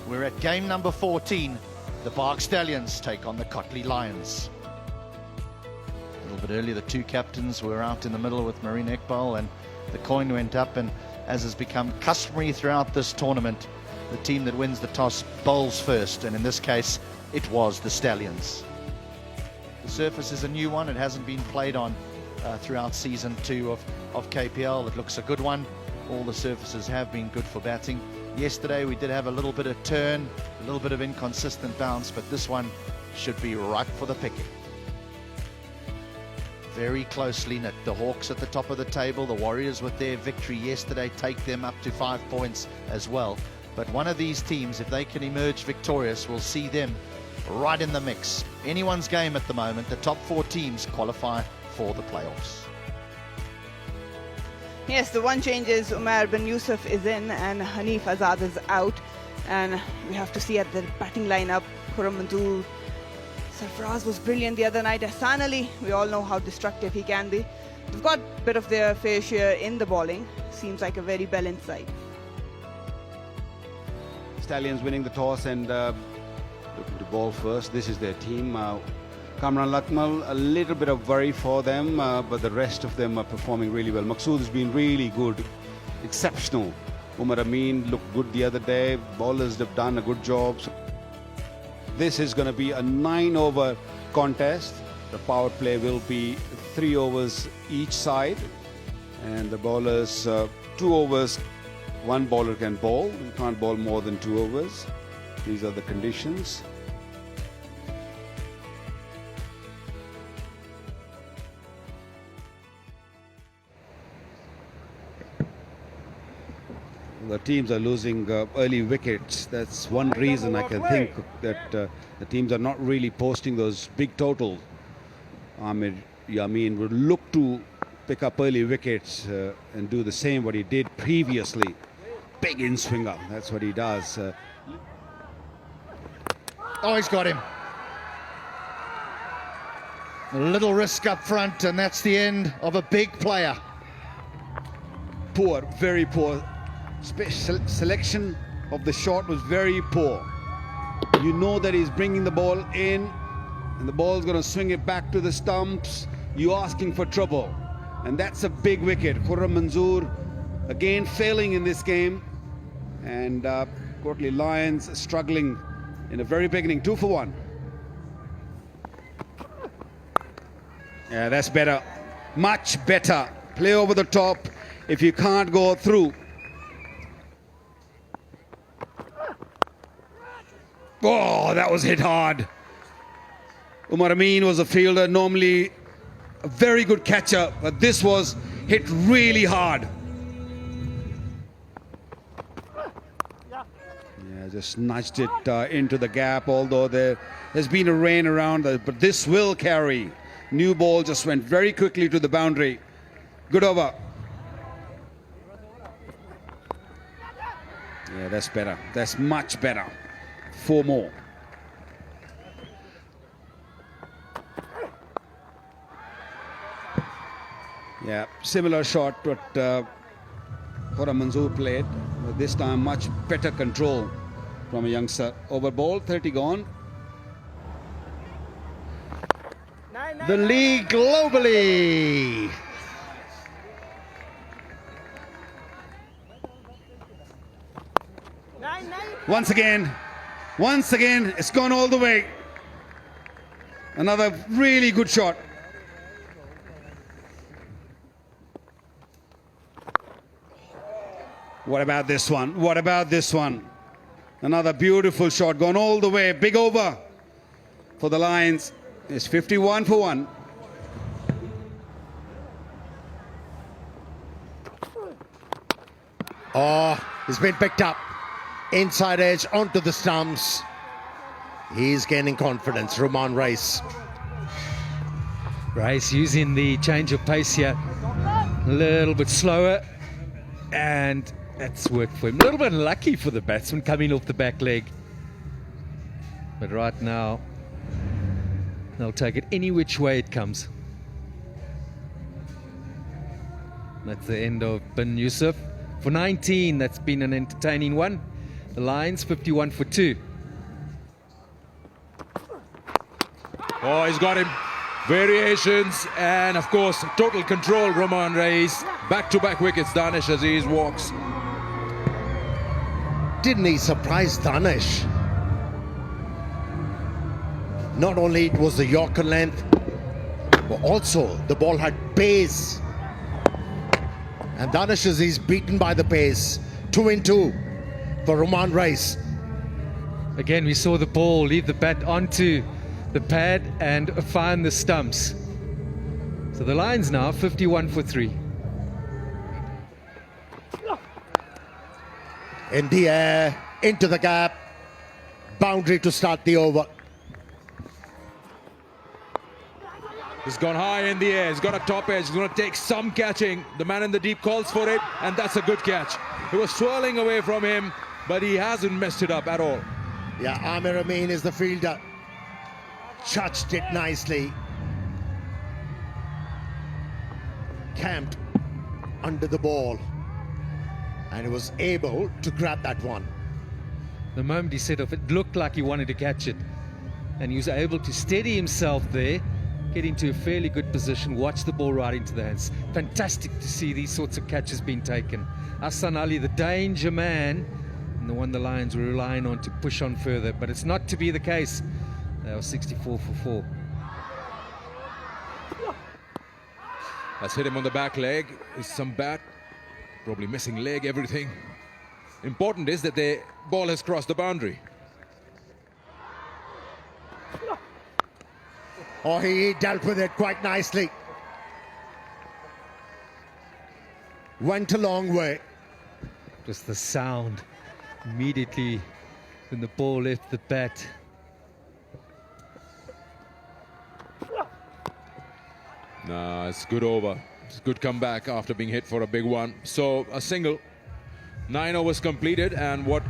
We're at game number 14. The BAGH Stallions take on the KOTLI Lions. A little bit earlier, the two captains were out in the middle with Marine Ekbal, and the coin went up, and as has become customary throughout this tournament, the team that wins the toss bowls first, and in this case, it was the Stallions. The surface is a new one. It hasn't been played on throughout season 2 of KPL. It looks a good one. All the surfaces have been good for batting. Yesterday we did have a little bit of turn, a little bit of inconsistent bounce, but this one should be ripe for the picking. Very closely knit. The Hawks at the top of the table. The Warriors, with their victory yesterday, take them up to 5 points as well. But one of these teams, if they can emerge victorious, will see them right in the mix. Anyone's game at the moment. The top 4 teams qualify for the playoffs. Yes, the one change is Umair bin Yusuf is in and Hanif Azad is out. And we have to see at the batting lineup, Khurram Manzoor. Sarfaraz was brilliant the other night. Ahsan Ali, we all know how destructive he can be. They've got a bit of their fair share in the bowling. Seems like a very balanced side. Stallions winning the toss and looking to bowl first. This is their team. Kamran Lakmal, a little bit of worry for them, but the rest of them are performing really well. Maqsood has been really good, exceptional. Umar Amin looked good the other day. Bowlers have done a good job. So this is going to be a 9-over contest. The power play will be 3 overs each side, and the bowlers 2 overs. One bowler can bowl. You can't bowl more than 2 overs. These are the conditions. The teams are losing early wickets. That's one reason I can think that the teams are not really posting those big totals. Amir Yamin would look to pick up early wickets and do the same what he did previously. Big in-swinger, that's what he does. Oh, he's got him. A little risk up front, and that's the end of a big player. Poor, very poor. Selection of the shot was very poor. You know that he's bringing the ball in, and the ball's going to swing it back to the stumps. You're asking for trouble, and that's a big wicket. Khurram Manzoor again failing in this game, and KOTLI Lions struggling in the very beginning. 2 for 1. Yeah, that's better, much better. Play over the top if you can't go through. Oh, that was hit hard. Umar Amin was a fielder, normally a very good catcher, but this was hit really hard. Yeah, just nudged it into the gap, although there has been a rain around, but this will carry. New ball just went very quickly to the boundary. Good over. Yeah, that's better. That's much better. 4 more. Yeah, similar shot what Khurram Manzoor played, but this time much better control from a youngster. Over ball, 30 gone. The league globally. Once again, it's gone all the way. Another really good shot. What about this one? What about this one? Another beautiful shot, gone all the way. Big over for the Lions. It's 51 for 1. Oh, he's been picked up. Inside edge onto the stumps. He's gaining confidence, Roman Rice. Rice using the change of pace here. A little bit slower. And that's worked for him. A little bit lucky for the batsman coming off the back leg. But right now, they'll take it any which way it comes. That's the end of bin Yusuf. For 19, that's been an entertaining one. The Lions 51 for 2. Oh, he's got him. Variations and, of course, total control. Roman Reis. Back-to-back wickets. Danish Aziz walks. Didn't he surprise Danish? Not only it was the Yorker length, but also the ball had pace. And Danish is beaten by the pace. 2 in 2 for Roman Reis. Again, we saw the ball leave the bat onto the pad and find the stumps. So the Lions now 51 for 3. In the air, into the gap. Boundary to start the over. He's gone high in the air. He's got a top edge. He's going to take some catching. The man in the deep calls for it, and that's a good catch. It was swirling away from him, but he hasn't messed it up at all. Yeah, Amir Amin is the fielder. Touched it nicely. Camped under the ball. And he was able to grab that one. The moment he set off, it looked like he wanted to catch it. And he was able to steady himself there, get into a fairly good position, watch the ball right into the hands. Fantastic to see these sorts of catches being taken. Hassan Ali, the danger man, and the one the Lions were relying on to push on further. But it's not to be the case. They were 64 for 4. That's hit him on the back leg. Is some bat. Probably missing leg, everything. Important is that the ball has crossed the boundary. Oh, he dealt with it quite nicely. Went a long way. Just the sound immediately when the ball left the bat. Nah, it's good over. It's a good comeback after being hit for a big one. So a single. 9 overs completed, and what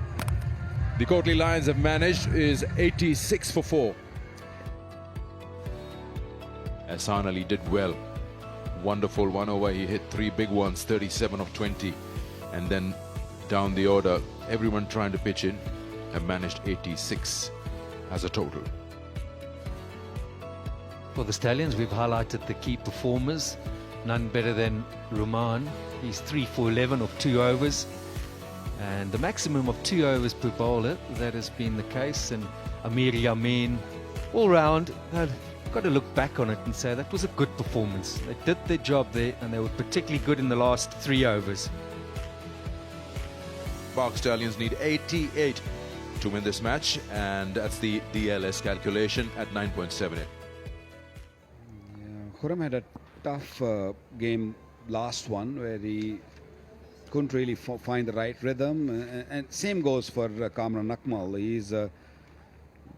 the KOTLI Lions have managed is 86 for 4. Hassan Ali did well. Wonderful 1 over. He hit 3 big ones, 37 of 20. And then down the order, everyone trying to pitch in have managed 86 as a total. For the Stallions, we've highlighted the key performers. None better than Roman. He's 3 for 11 of 2 overs. And the maximum of 2 overs per bowler, that has been the case. And Amir Yamin, all round, they've got to look back on it and say that was a good performance. They did their job there, and they were particularly good in the last 3 overs. BAGH Stallions need 88 to win this match, and that's the DLS calculation at 9.78. Khurram had a tough game last one where he couldn't really find the right rhythm, and same goes for Kamran Akmal. He's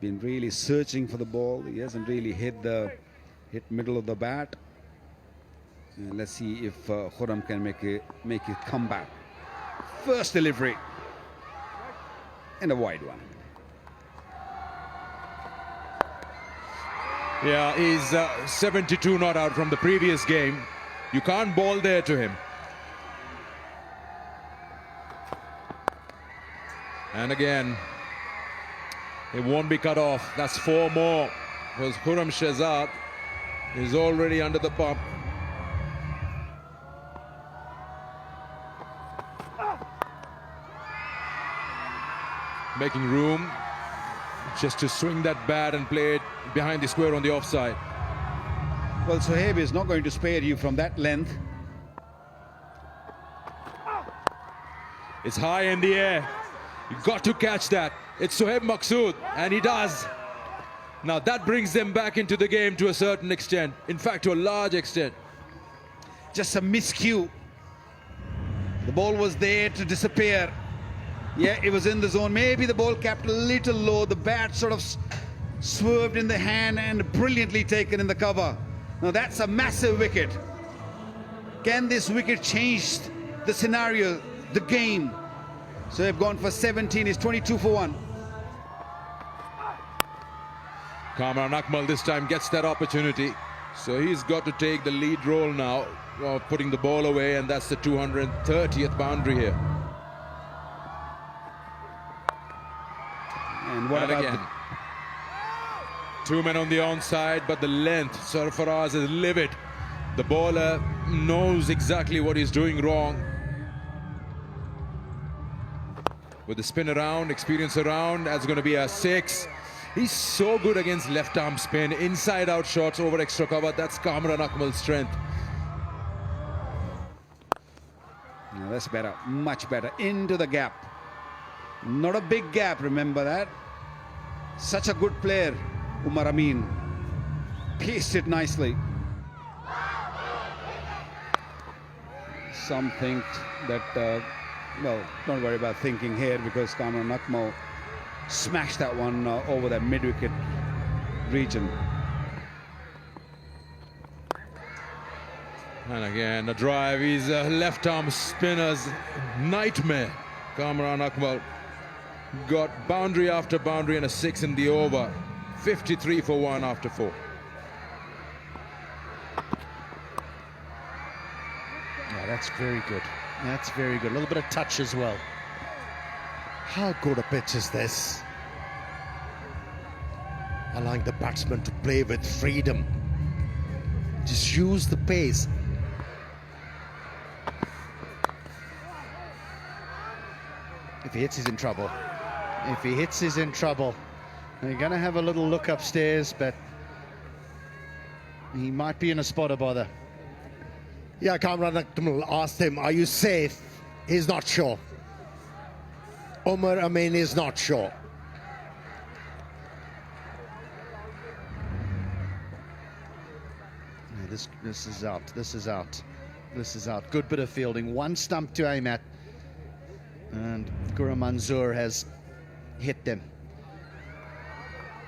been really searching for the ball. He hasn't really hit middle of the bat. Let's see if Khurram can make a comeback. First delivery and a wide one. Yeah, he's 72 not out from the previous game. You can't bowl there to him. And again, it won't be cut off. That's 4 more. Because Khurram Shehzad is already under the pump. Making room just to swing that bat and play it behind the square on the offside. Well, Sohaib is not going to spare you from that length. It's high in the air. You've got to catch that. It's Sohaib Maqsood, and he does. Now that brings them back into the game to a certain extent. In fact, to a large extent. Just a miscue. The ball was there to disappear. Yeah, it was in the zone. Maybe the ball capped a little low. The bat sort of swerved in the hand and brilliantly taken in the cover. Now that's a massive wicket. Can this wicket change the scenario, the game? So they've gone for 17. It's 22 for 1. Kamran Akmal this time gets that opportunity. So he's got to take the lead role now of putting the ball away, and that's the 230th boundary here. And what And about again, two men on the onside, but the length, Sarfaraz is livid. The bowler knows exactly what he's doing wrong. With the spin around, experience around, that's going to be a 6. He's so good against left arm spin, inside out shots over extra cover. That's Kamran Akmal's strength. No, that's better, much better. Into the gap. Not a big gap, remember that. Such a good player, Umar Amin. Pieced it nicely. Some think that, well, don't worry about thinking here because Kamran Akmal smashed that one over that mid-wicket region. And again, the drive, he's a left arm spinner's nightmare. Kamran Akmal got boundary after boundary and a 6 in the over. 53 for 1 after 4. Yeah, that's very good. That's very good. A little bit of touch as well. How good a pitch is this? Allowing the batsman to play with freedom. Just use the pace. If he hits, he's in trouble. If he hits, he's in trouble. They're going to have a little look upstairs, but he might be in a spot of bother. Yeah, Kamran Akmal asked him, are you safe? He's not sure. Umar Amin is not sure. Yeah, this is out. This is out. This is out. Good bit of fielding. One stump to aim at. And Guru Manzoor has hit them.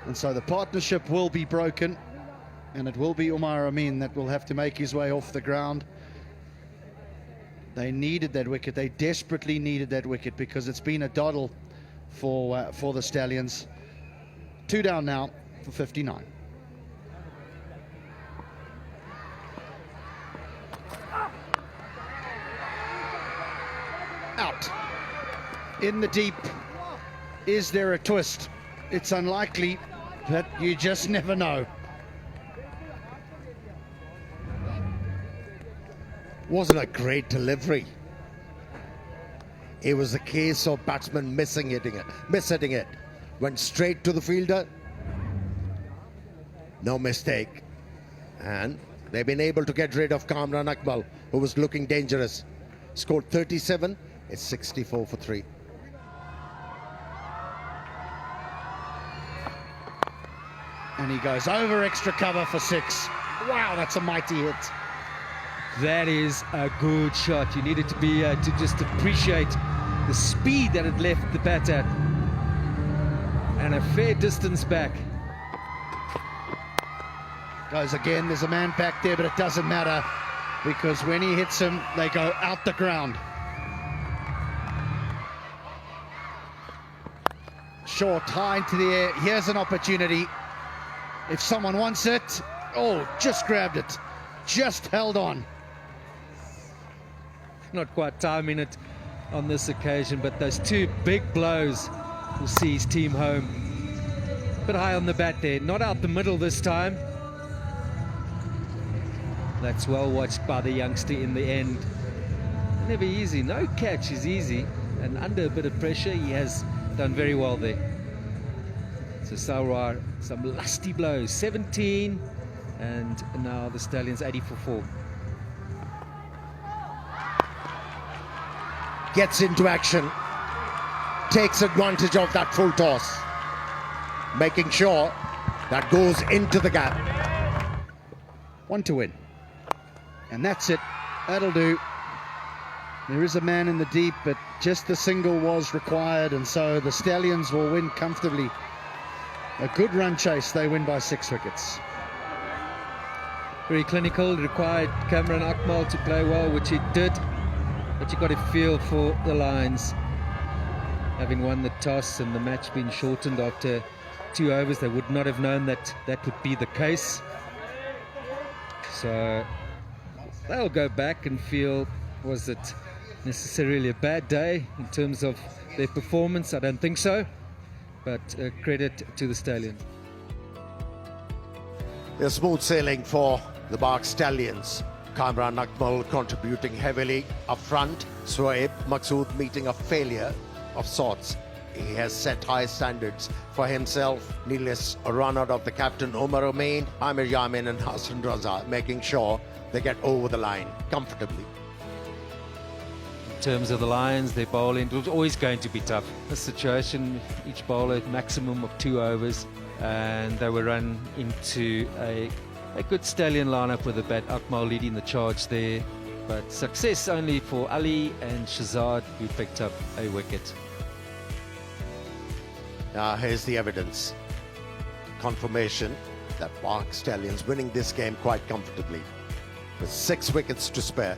And so the partnership will be broken. And it will be Umar Amin that will have to make his way off the ground. They needed that wicket. They desperately needed that wicket because it's been a doddle for the Stallions. 2 down now for 59. Out. In the deep. Is there a twist? It's unlikely, but you just never know. Wasn't a great delivery. It was a case of batsman mishitting it. Went straight to the fielder. No mistake. And they've been able to get rid of Kamran Akmal, who was looking dangerous. Scored 37. It's 64 for 3. And he goes over extra cover for 6. Wow, that's a mighty hit. That is a good shot. You needed to be to just appreciate the speed that it left the bat at, and a fair distance back. Goes again. There's a man back there, but it doesn't matter because when he hits him, they go out the ground. Short, high into the air. Here's an opportunity. If someone wants it, oh, just grabbed it, just held on. Not quite timing it on this occasion, but those 2 big blows will see his team home. Bit high on the bat there, not out the middle this time. That's well watched by the youngster in the end. Never easy, no catch is easy, and under a bit of pressure he has done very well there. So Sarwar, some lusty blows, 17, and now the Stallions 80 for 4. Gets into action, takes advantage of that full toss, making sure that goes into the gap. 1 to win. And that's it. That'll do. There is a man in the deep, but just the single was required, and so the Stallions will win comfortably. A good run chase. They win by 6 wickets. Very clinical. It required Kamran Akmal to play well, which he did. But you got to feel for the Lions. Having won the toss and the match being shortened after 2 overs, they would not have known that that would be the case. So they'll go back and feel, was it necessarily a bad day in terms of their performance? I don't think so. but credit to the Stallion. They're smooth sailing for the BAGH Stallions. Kamran Akmal contributing heavily up front. Shoaib Maqsood meeting a failure of sorts. He has set high standards for himself. Needless a run out of the captain Omar Omain, Amir Yamin and Hassan Raza, making sure they get over the line comfortably. In terms of the Lions, their bowling, it was always going to be tough. The situation, each bowler had maximum of 2 overs, and they were run into a good Stallion lineup with the bat. Akmal leading the charge there, but success only for Ali and Shahzad, who picked up a wicket. Now here's the evidence. Confirmation that BAGH Stallions winning this game quite comfortably with 6 wickets to spare.